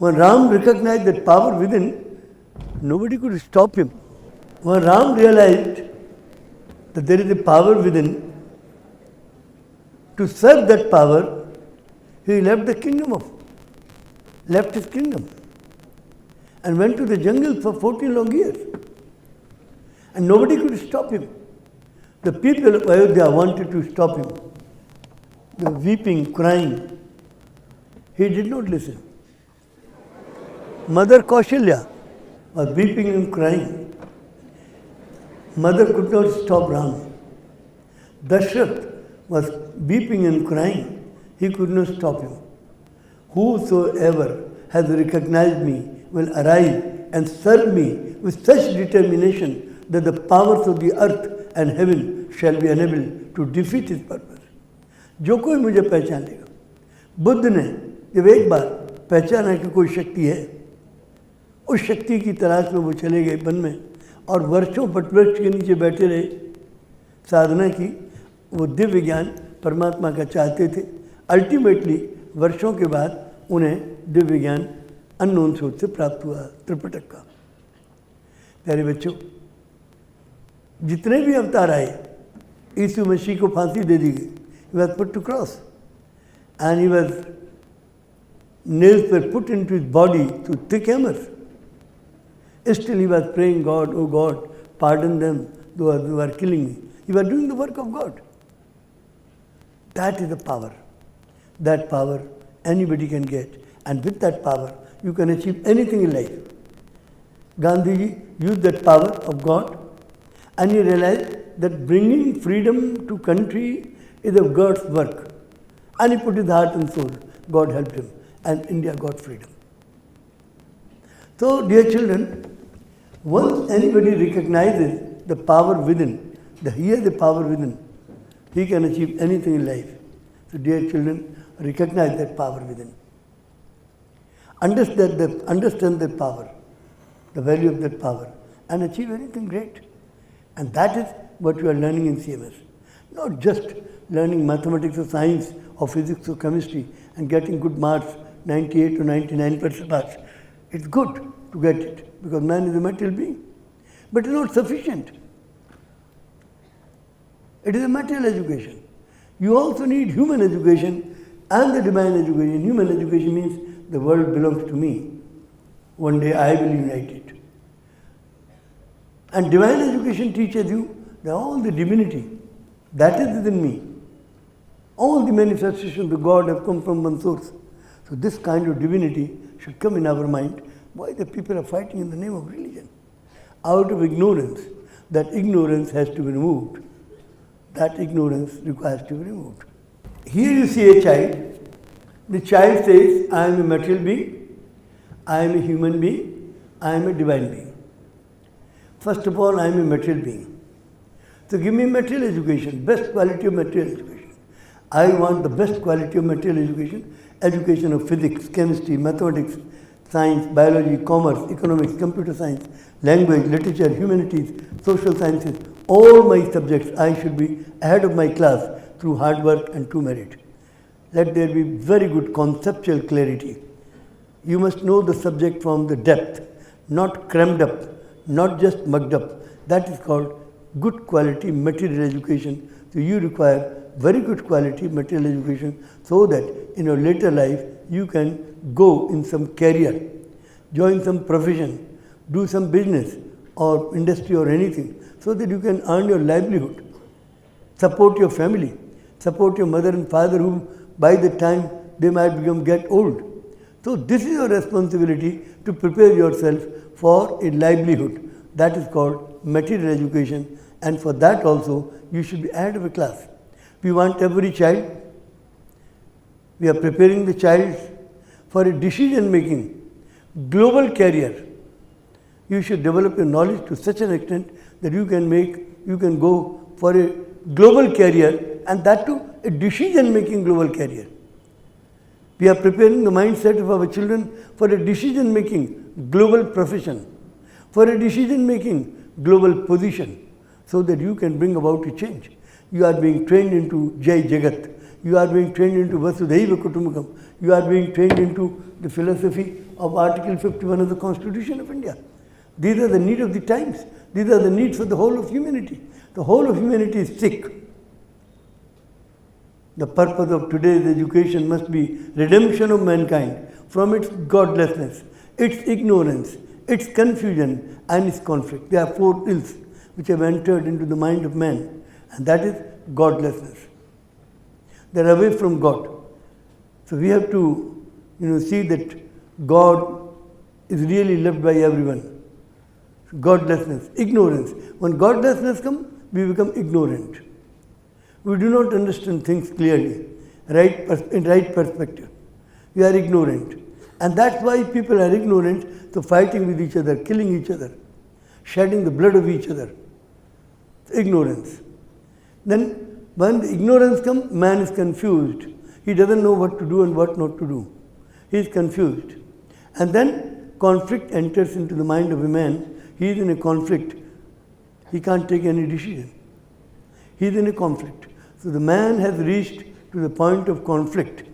When Ram recognized that power within, nobody could stop him. When Ram realized that there is a power within, to serve that power, he left his kingdom and went to the jungle for 14 long years. And nobody could stop him. The people of Ayodhya wanted to stop him. They were weeping, crying. He did not listen. Mother Kaushalya was weeping and crying. Mother could not stop Ram. Dashrath was weeping and crying. He could not stop him. Whosoever has recognized me will arise and serve me with such determination that the powers of the earth and heaven shall be unable to defeat his purpose. जो कोई मुझे पहचान लेगा. बुद्ध ने जब एक बार पहचाना कि कोई शक्ति है, उस शक्ति की तलाश में वो चले गए वन में और वर्षों वटवृक्ष के नीचे बैठे रहे, साधना की. वो दिव्य ज्ञान परमात्मा का चाहते थे. अल्टीमेटली वर्षों के बाद उन्हें दिव्य ज्ञान अननोन सोर्स से प्राप्त हुआ, त्रिपिटक का. प्यारे बच्चों, जितने भी अवतार आए, यीशु मसीह को फांसी दे दी गई. He was put to cross and he was nails were put into his body through thick hammers. Still he was praying, God, oh God, pardon them who are killing me. He was doing the work of God. That is the power. That power anybody can get, and with that power you can achieve anything in life. Gandhiji used that power of God, and he realized that bringing freedom to country is of God's work. And he put his heart and soul. God helped him, and India got freedom. So, dear children, once anybody recognizes the power within, he has the power within, he can achieve anything in life. So, dear children, recognize that power within. Understand that power, the value of that power, and achieve anything great. And that is what you are learning in CMS. Not just learning mathematics or science or physics or chemistry and getting good marks, 98 to 99% marks. It's good to get it because man is a material being. But it's not sufficient. It is a material education. You also need human education and the divine education. Human education means the world belongs to me. One day I will unite it. And divine education teaches you that all the divinity that is within me, all the manifestations of God have come from one source. So this kind of divinity should come in our mind. Why the people are fighting in the name of religion? Out of ignorance. That ignorance has to be removed. That ignorance requires to be removed. Here you see a child. The child says, I am a material being, I am a human being, I am a divine being. First of all, I am a material being. So give me material education, best quality of material education. I want the best quality of material education, education of physics, chemistry, mathematics, science, biology, commerce, economics, computer science, language, literature, humanities, social sciences. All my subjects, I should be ahead of my class through hard work and true merit. Let there be very good conceptual clarity. You must know the subject from the depth, not crammed up, not just mugged up. That is called good quality material education. So you require very good quality material education so that in your later life you can go in some career, join some profession, do some business or industry or anything so that you can earn your livelihood, support your family, support your mother and father who by the time they might get old. So this is your responsibility to prepare yourself for a livelihood. That is called material education, and for that also you should be ahead of a class. We want every child, we are preparing the child for a decision making, global career. You should develop your knowledge to such an extent that you can go for a global career, and that too a decision making global career. We are preparing the mindset of our children for a decision making global profession, for a decision making global position, so that you can bring about a change. You are being trained into Jai Jagat. You are being trained into Vasudhaiva Kutumbakam. You are being trained into the philosophy of Article 51 of the Constitution of India. These are the needs of the times. These are the needs of the whole of humanity. The whole of humanity is sick. The purpose of today's education must be redemption of mankind from its godlessness, its ignorance, its confusion and its conflict. There are four ills which have entered into the mind of man, and that is godlessness. They are away from God. So we have to see that God is really loved by everyone. Godlessness, ignorance. When godlessness comes, we become ignorant. We do not understand things clearly, in right perspective. We are ignorant. And that's why people are ignorant, so fighting with each other, killing each other, shedding the blood of each other. Ignorance. Then when the ignorance comes, man is confused. He doesn't know what to do and what not to do. He is confused. And then conflict enters into the mind of a man. He is in a conflict. He can't take any decision. He is in a conflict. So the man has reached to the point of conflict.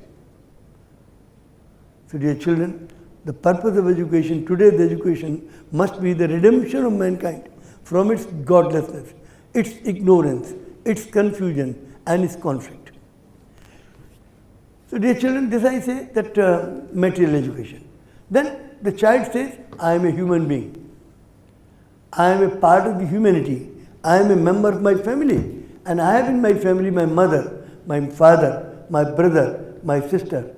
So dear children, the purpose of education, today's education, must be the redemption of mankind from its godlessness, its ignorance, its confusion and its conflict. So dear children, this I say that material education. Then the child says, I am a human being. I am a part of the humanity. I am a member of my family. And I have in my family my mother, my father, my brother, my sister.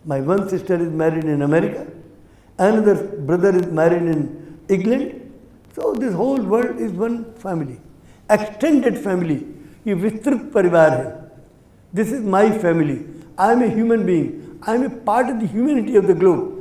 My one sister is married in America. Another brother is married in England. So this whole world is one family. Extended family. ये विस्तृत परिवार है. This is my family. I am a human being. I am a part of the humanity of the globe.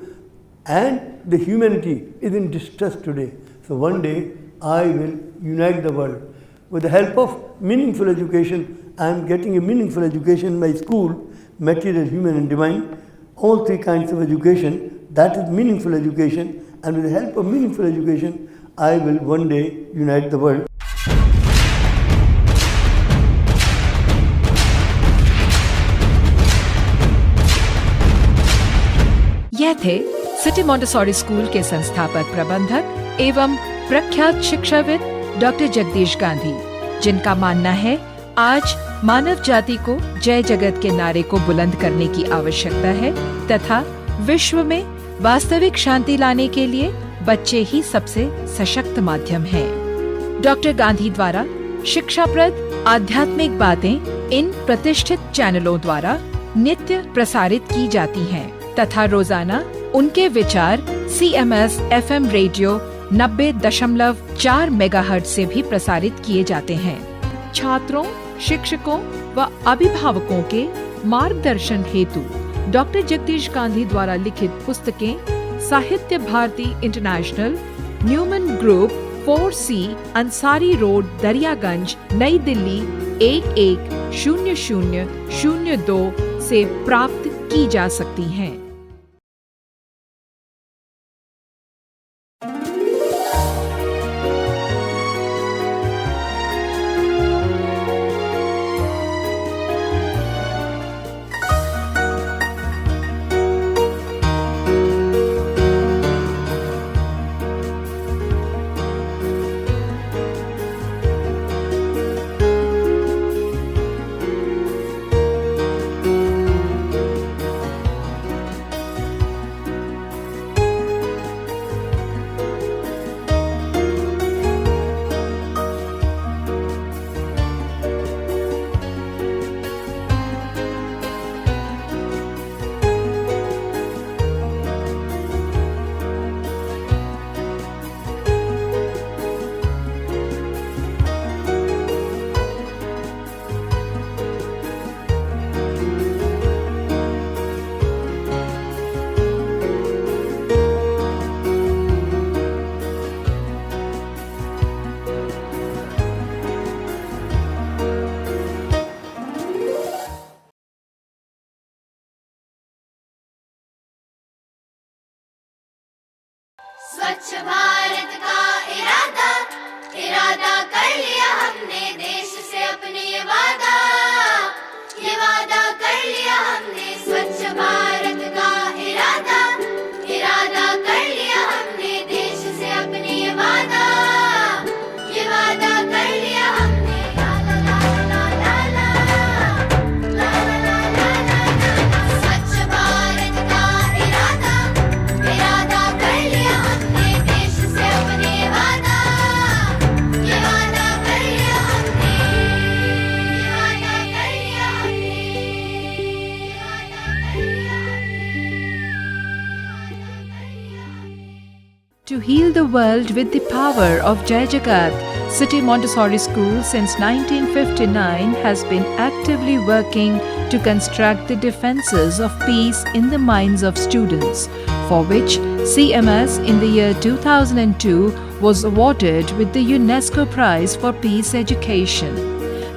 And the humanity is in distress today. So one day I will unite the world. With the help of meaningful education, I am getting a meaningful education in my school, material, human and divine. All three kinds of education, that is meaningful education. And with the help of meaningful education, I will one day unite the world. यह थे city Montessori school के संस्थापक प्रबंधक एवं प्रख्यात शिक्षाविद doctor Jagdish Gandhi, जिनका मानना है आज मानव जाति को जय जगत के नारे को बुलंद करने की आवश्यकता है तथा विश्व में वास्तविक शांति लाने के लिए बच्चे ही सबसे सशक्त माध्यम हैं। डॉक्टर गांधी द्वारा शिक्षाप्रद आध्यात्मिक बातें इन प्रतिष्ठित चैनलों द्वारा नित्य प्रसारित की जाती हैं तथा रोजाना उनके विचार CMS FM रेडियो 90.4 मेगाहर्ट्ज से भी प्रसारित किए जाते हैं। छात्रों, शिक्षकों व अभिभावकों के मार्गदर्शन हेतु डॉक्टर जगदीश गांधी द्वारा लिखित पुस्तकें Sahitya Bharati international, Newman group, 4C, Ansari road, Daryaganj, New Delhi 110002 से प्राप्त की जा सकती हैं। स्वच्छ भारत का इरादा कर लिया हमने, देश से अपने ये वादा to heal the world with the power of Jai Jagat, City Montessori School since 1959 has been actively working to construct the defences of peace in the minds of students, for which CMS in the year 2002 was awarded with the UNESCO Prize for Peace Education,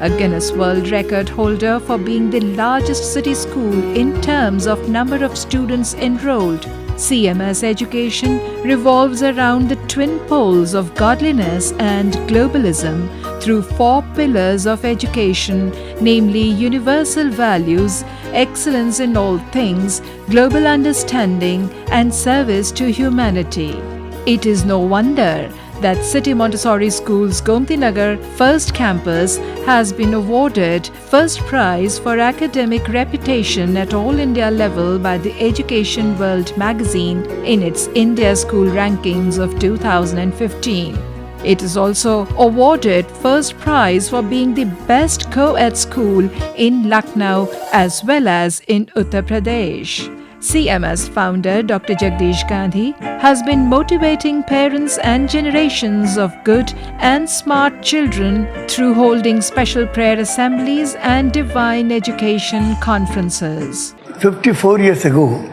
a Guinness World Record holder for being the largest city school in terms of number of students enrolled. CMS education revolves around the twin poles of godliness and globalism through 4 pillars of education, namely universal values, excellence in all things, global understanding, and service to humanity. It is no wonder that City Montessori School's Gomti Nagar first campus has been awarded first prize for academic reputation at all India level by the Education World magazine in its India School rankings of 2015. It is also awarded first prize for being the best co-ed school in Lucknow as well as in Uttar Pradesh. CMS founder Dr. Jagdish Gandhi has been motivating parents and generations of good and smart children through holding special prayer assemblies and divine education conferences. 54 years ago,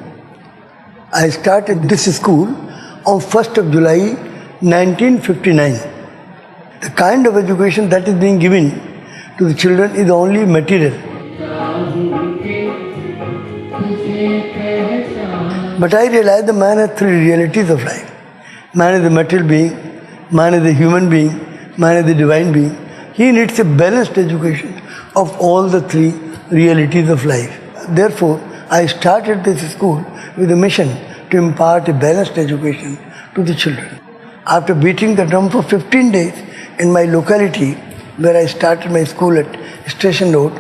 I started this school on 1st of July 1959. The kind of education that is being given to the children is only material. But I realized the man has 3 realities of life. Man is a material being, man is a human being, man is a divine being. He needs a balanced education of all the 3 realities of life. Therefore, I started this school with a mission to impart a balanced education to the children. After beating the drum for 15 days in my locality where I started my school at Station Road,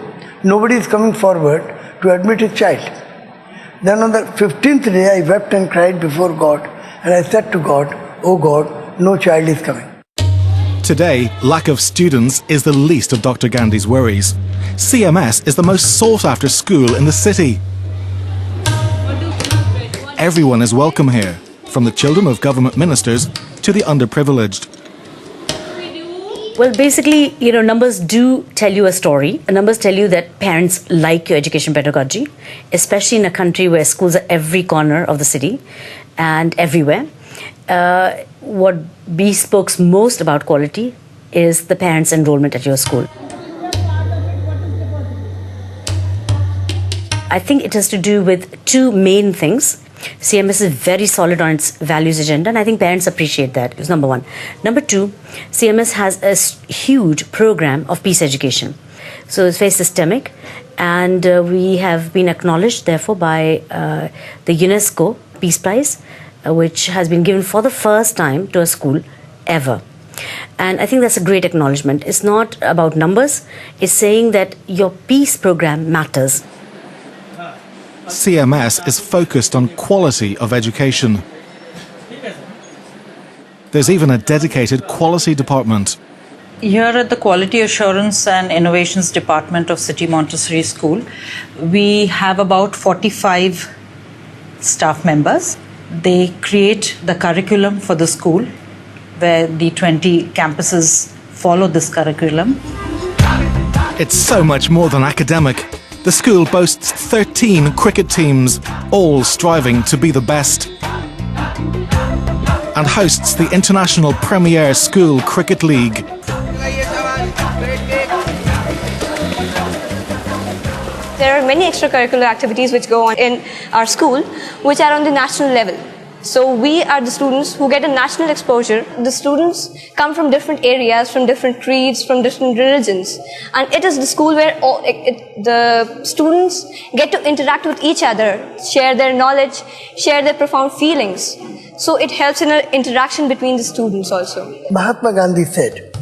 nobody is coming forward to admit a child. Then on the 15th day, I wept and cried before God, and I said to God, "Oh God, no child is coming." Today, lack of students is the least of Dr. Gandhi's worries. CMS is the most sought-after school in the city. Everyone is welcome here, from the children of government ministers to the underprivileged. Well, basically, numbers do tell you a story. Numbers tell you that parents like your education pedagogy, especially in a country where schools are every corner of the city and everywhere. What bespeaks most about quality is the parents' enrollment at your school. I think it has to do with 2 main things. CMS is very solid on its values agenda, and I think parents appreciate that. It's number 1. Number 2, CMS has a huge program of peace education. So it's very systemic, and we have been acknowledged, therefore, by the UNESCO Peace Prize, which has been given for the first time to a school ever. And I think that's a great acknowledgement. It's not about numbers, it's saying that your peace program matters. CMS is focused on quality of education. There's even a dedicated quality department. Here at the Quality Assurance and Innovations Department of City Montessori School, we have about 45 staff members. They create the curriculum for the school, where the 20 campuses follow this curriculum. It's so much more than academic. The school boasts 13 cricket teams, all striving to be the best, and hosts the International Premier School Cricket League. There are many extracurricular activities which go on in our school which are on the national level. So we are the students who get a national exposure. The students come from different areas, from different creeds, from different religions. And it is the school where the students get to interact with each other, share their knowledge, share their profound feelings. So it helps in an interaction between the students also. Mahatma Gandhi said,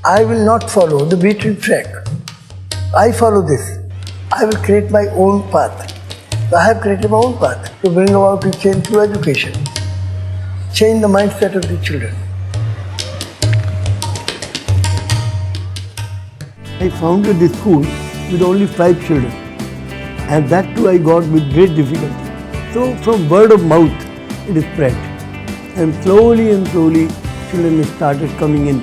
"I will not follow the beaten track. I follow this. I will create my own path." So I have created my own path to bring about a change through education, change the mindset of the children. I founded this school with only 5 children, and that too I got with great difficulty. So from word of mouth it is spread. And slowly, children started coming in.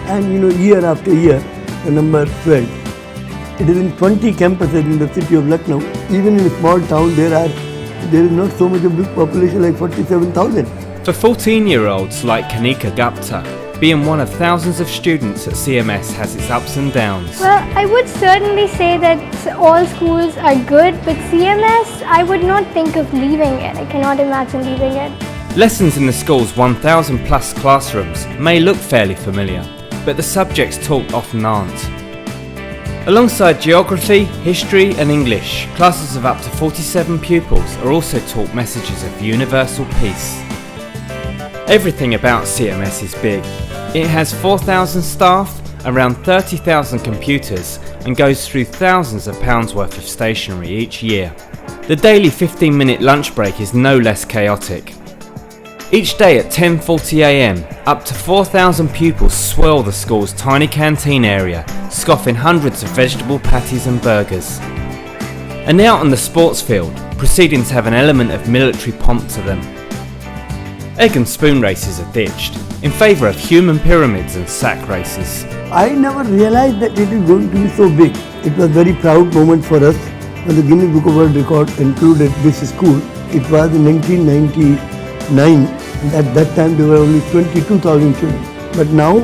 And year after year, the number swelled. It is in 20 campuses in the city of Lucknow. Even in a small town, there is not so much a big population like 47,000. For 14-year-olds like Kanika Gupta, being one of thousands of students at CMS has its ups and downs. Well, I would certainly say that all schools are good, but CMS, I would not think of leaving it. I cannot imagine leaving it. Lessons in the school's 1,000 plus classrooms may look fairly familiar, but the subjects taught often aren't. Alongside geography, history and English, classes of up to 47 pupils are also taught messages of universal peace. Everything about CMS is big. It has 4,000 staff, around 30,000 computers and goes through thousands of pounds worth of stationery each year. The daily 15-minute lunch break is no less chaotic. Each day at 10:40 a.m, up to 4,000 pupils swirl the school's tiny canteen area, scoffing hundreds of vegetable patties and burgers. And out on the sports field, proceedings have an element of military pomp to them. Egg and spoon races are ditched, in favour of human pyramids and sack races. I never realized that it is going to be so big. It was a very proud moment for us when the Guinness Book of World Record included this school. It was in 1999. At that time there were only 22,000 children. But now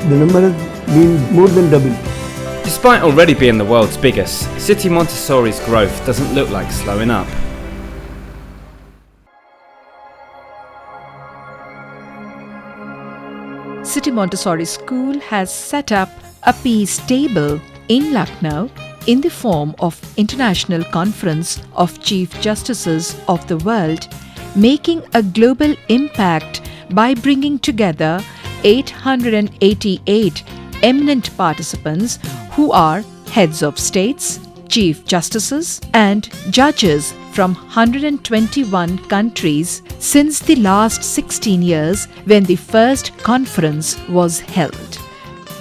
the number has been more than double. Despite already being the world's biggest, City Montessori's growth doesn't look like slowing up. City Montessori School has set up a peace table in Lucknow in the form of International Conference of Chief Justices of the World, making a global impact by bringing together 888 eminent participants who are heads of states, chief justices and judges from 121 countries since the last 16 years when the first conference was held.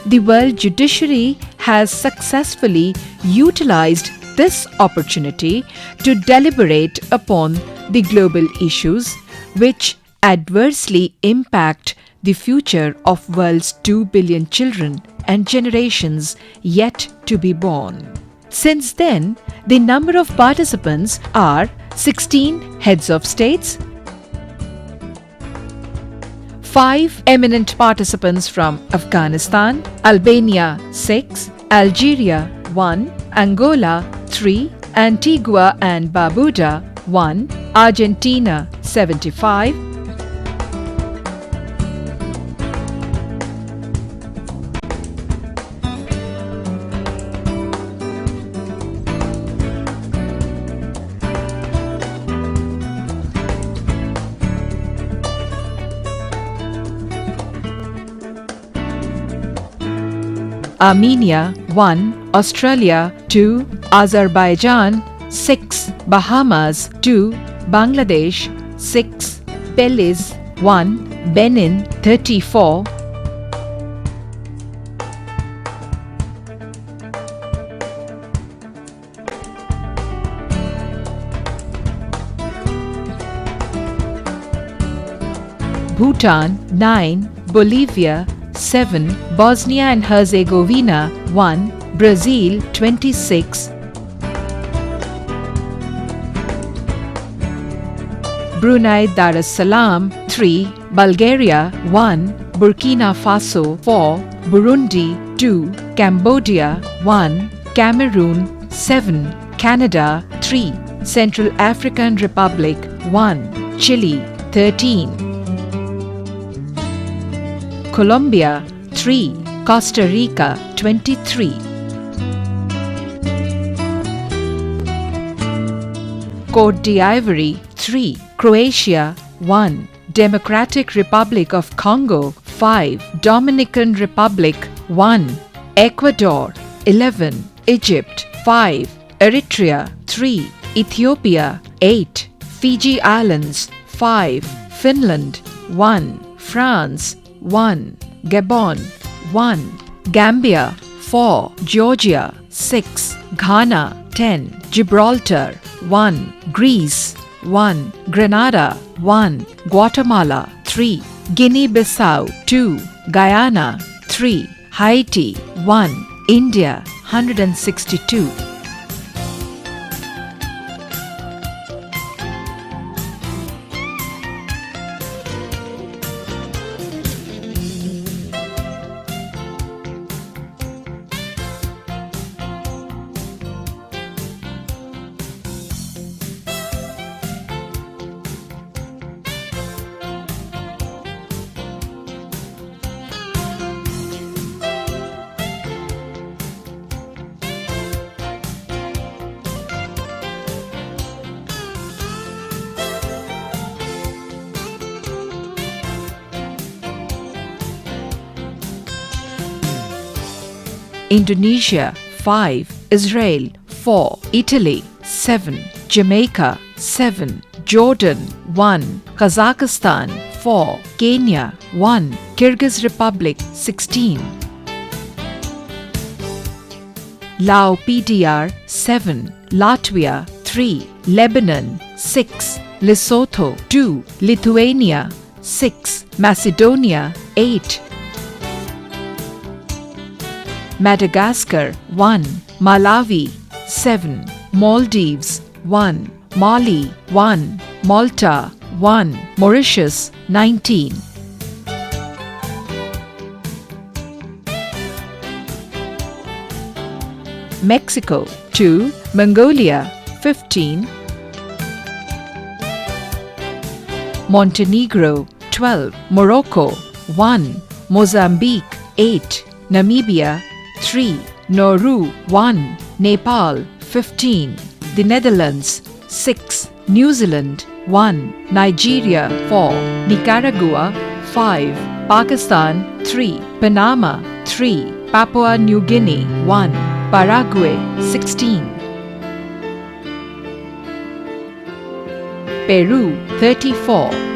The world judiciary has successfully utilized this opportunity to deliberate upon the global issues which adversely impact the future of world's 2 billion children and generations yet to be born. Since then, the number of participants are 16 heads of states, 5 eminent participants from Afghanistan, Albania 6, Algeria 1, Angola 3, Antigua and Barbuda 1, Argentina 75, Armenia 1, Australia 2, Azerbaijan 6, Bahamas 2, Bangladesh 6, Belize 1, Benin 34, Bhutan 9, Bolivia 7, Bosnia and Herzegovina 1, Brazil 26, Brunei Darussalam 3, Bulgaria 1, Burkina Faso 4, Burundi 2, Cambodia 1, Cameroon 7, Canada 3, Central African Republic 1, Chile 13, Colombia 3, Costa Rica 23, Côte d'Ivoire 3, Croatia 1, Democratic Republic of Congo 5, Dominican Republic 1, Ecuador 11, Egypt 5, Eritrea 3, Ethiopia 8, Fiji Islands 5, Finland 1, France 1, Gabon 1, Gambia 4, Georgia 6, Ghana 10, Gibraltar 1, Greece 1, Grenada 1, Guatemala 3. Guinea-Bissau 2. Guyana 3. Haiti 1. India 162. Indonesia 5. Israel 4. Italy 7. Jamaica 7. Jordan 1. Kazakhstan 4. Kenya 1. Kyrgyz Republic 16. Lao PDR 7. Latvia 3. Lebanon 6. Lesotho 2. Lithuania 6. Macedonia 8. Madagascar 1. Malawi 7. Maldives 1. Mali 1. Malta 1. Mauritius 19. Mexico 2. Mongolia 15. Montenegro 12. Morocco 1. Mozambique 8. Namibia 3. Nauru 1. Nepal 15. The Netherlands 6. New Zealand 1. Nigeria 4. Nicaragua 5. Pakistan 3. Panama 3. Papua New Guinea 1. Paraguay 16. Peru 34.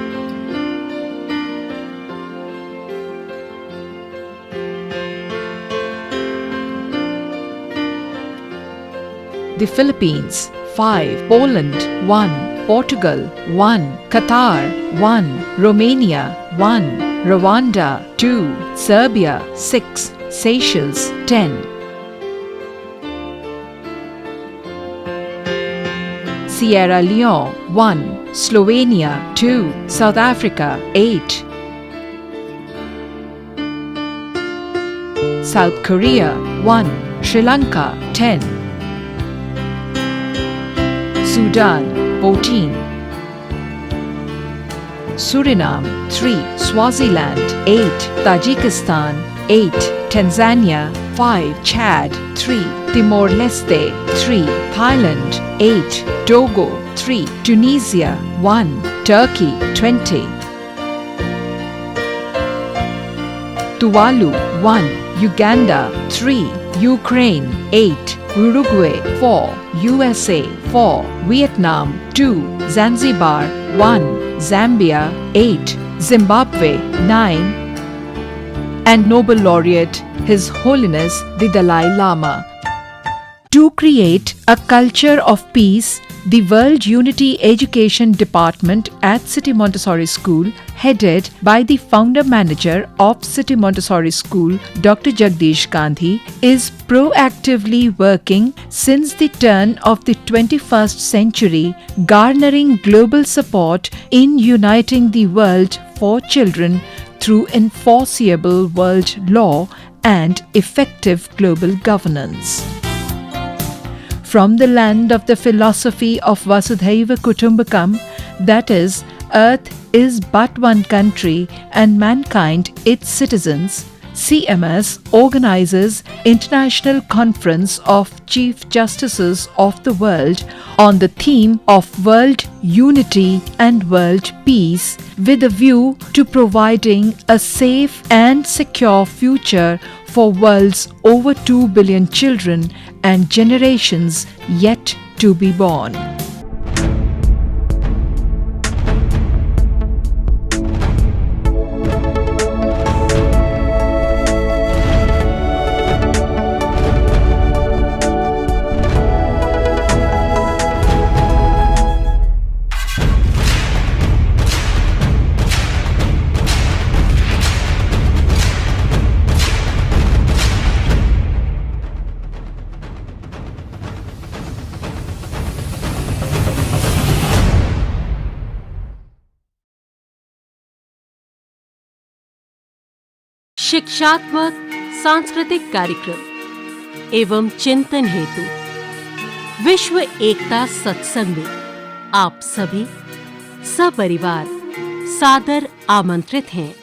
The Philippines 5. Poland 1. Portugal 1. Qatar 1. Romania 1. Rwanda 2. Serbia 6. Seychelles 10. Sierra Leone 1. Slovenia 2. South Africa 8. South Korea 1. Sri Lanka 10. Sudan 14. Suriname 3. Swaziland 8. Tajikistan 8. Tanzania 5. Chad 3. Timor-Leste 3. Thailand 8. Togo 3. Tunisia 1. Turkey 20. Tuvalu 1. Uganda 3. Ukraine 8. Uruguay 4. USA 4. Vietnam 2. Zanzibar 1. Zambia 8. Zimbabwe 9. And Nobel Laureate His Holiness the Dalai Lama. To create a culture of peace, the World Unity Education Department at City Montessori School, headed by the founder-manager of City Montessori School, Dr. Jagdish Gandhi, is proactively working since the turn of the 21st century, garnering global support in uniting the world for children through enforceable world law and effective global governance. From the land of the philosophy of Vasudhaiva Kutumbakam, that is, Earth is but one country and mankind its citizens, CMS organizes International Conference of Chief Justices of the World on the theme of World Unity and World Peace, with a view to providing a safe and secure future for world's over 2 billion children and generations yet to be born. शिक्षात्मक सांस्कृतिक कार्यक्रम एवं चिंतन हेतु विश्व एकता सत्संग में आप सभी सपरिवार सादर आमंत्रित हैं।